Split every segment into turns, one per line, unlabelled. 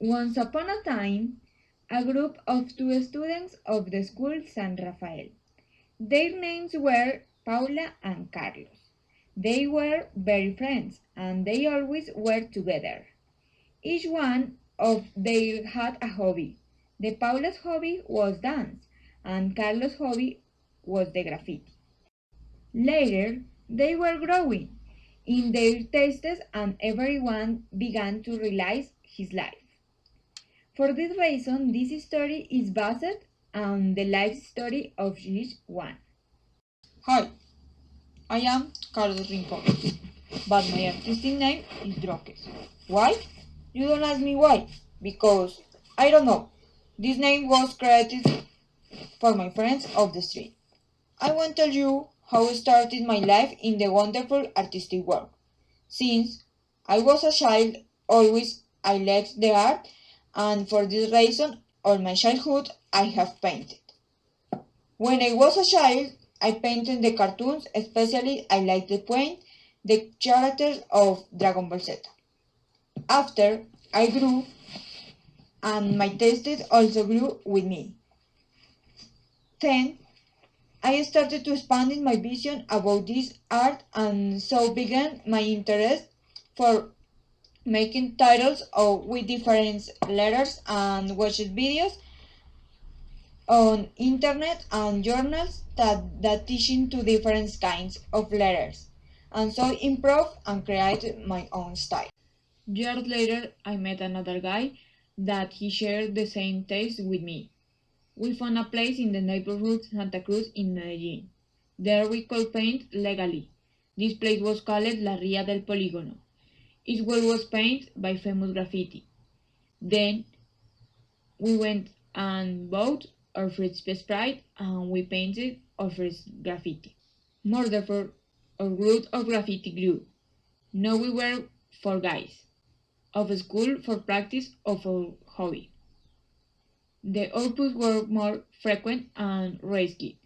Once upon a time, a group of two students of the school San Rafael. Their names were Paula and Carlos. They were very friends and they always were together. Each one of them had a hobby. The Paula's hobby was dance and Carlos' hobby was the graffiti. Later, they were growing in their tastes and everyone began to realize his life. For this reason, this story is based on the life story of each one. Hi, I am Carlos Rincon, but my artistic name is Droques. Why? You don't ask me why, because I don't know. This name was created for my friends of the street. I want to tell you how I started my life in the wonderful artistic world. Since I was a child, always I liked the art, and for this reason, all my childhood I have painted. When I was a child, I painted the cartoons, especially I liked to paint the characters of Dragon Ball Z. After I grew, and my tastes also grew with me. Then I started to expand my vision about this art, and so began my interest for making titles with different letters and watched videos on internet and journals that teaching to different kinds of letters, and so improve and create my own style. Years later, I met another guy that he shared the same taste with me. We found a place in the neighborhood Santa Cruz in Medellin. There we could paint legally. This place was called La Ría del Polígono. Its wall was painted by famous graffiti. Then we went and bought our first sprite and we painted our first graffiti. Moreover, our group of graffiti grew. Now we were four guys of school for practice of our hobby. The outputs were more frequent and risky,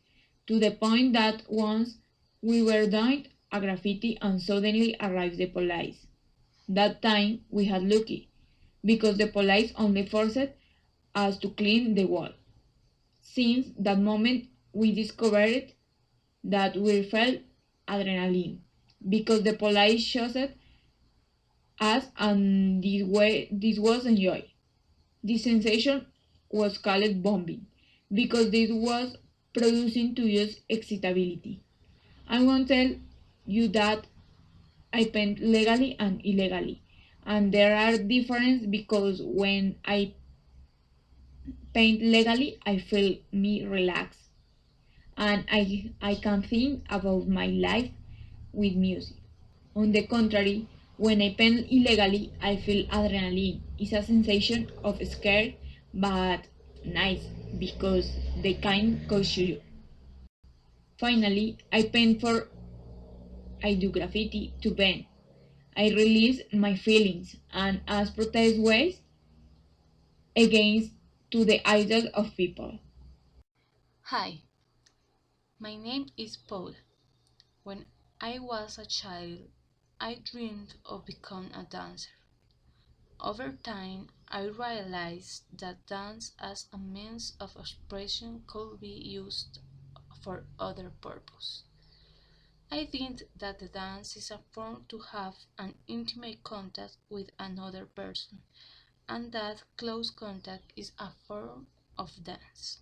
to the point that once we were doing a graffiti and suddenly arrived the police. That time we had lucky, because the police only forced us to clean the wall. Since that moment we discovered that we felt adrenaline, because the police shot us and this was enjoy. This sensation was called bombing, because this was producing to use excitability. I want to tell you that I paint legally and illegally, and there are differences because when I paint legally, I feel me relaxed, and I can think about my life with music. On the contrary, when I paint illegally, I feel adrenaline. It's a sensation of scare, but nice because the kind cause you. Finally, I do graffiti to vent. I release my feelings and as protest ways against to the idol of people.
Hi, my name is Paul. When I was a child, I dreamed of becoming a dancer. Over time, I realized that dance as a means of expression could be used for other purpose. I think that the dance is a form to have an intimate contact with another person, and that close contact is a form of dance.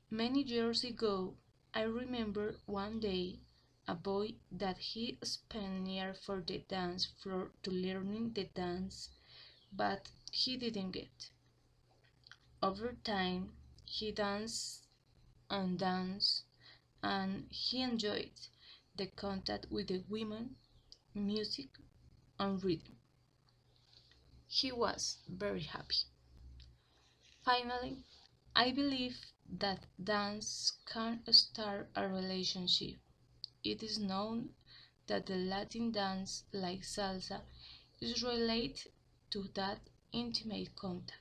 Many years ago, I remember one day a boy that he spent near for the dance floor to learning the dance, but he didn't get. Over time, he danced and danced, and he enjoyed the contact with the women, music, and rhythm. He was very happy. Finally, I believe that dance can start a relationship. It is known that the Latin dance, like salsa, is related to that intimate contact,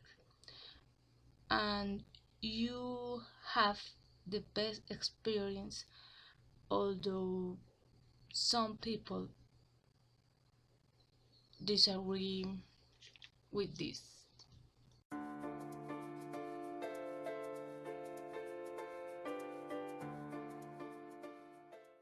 and you have the best experience, although some people disagree with this.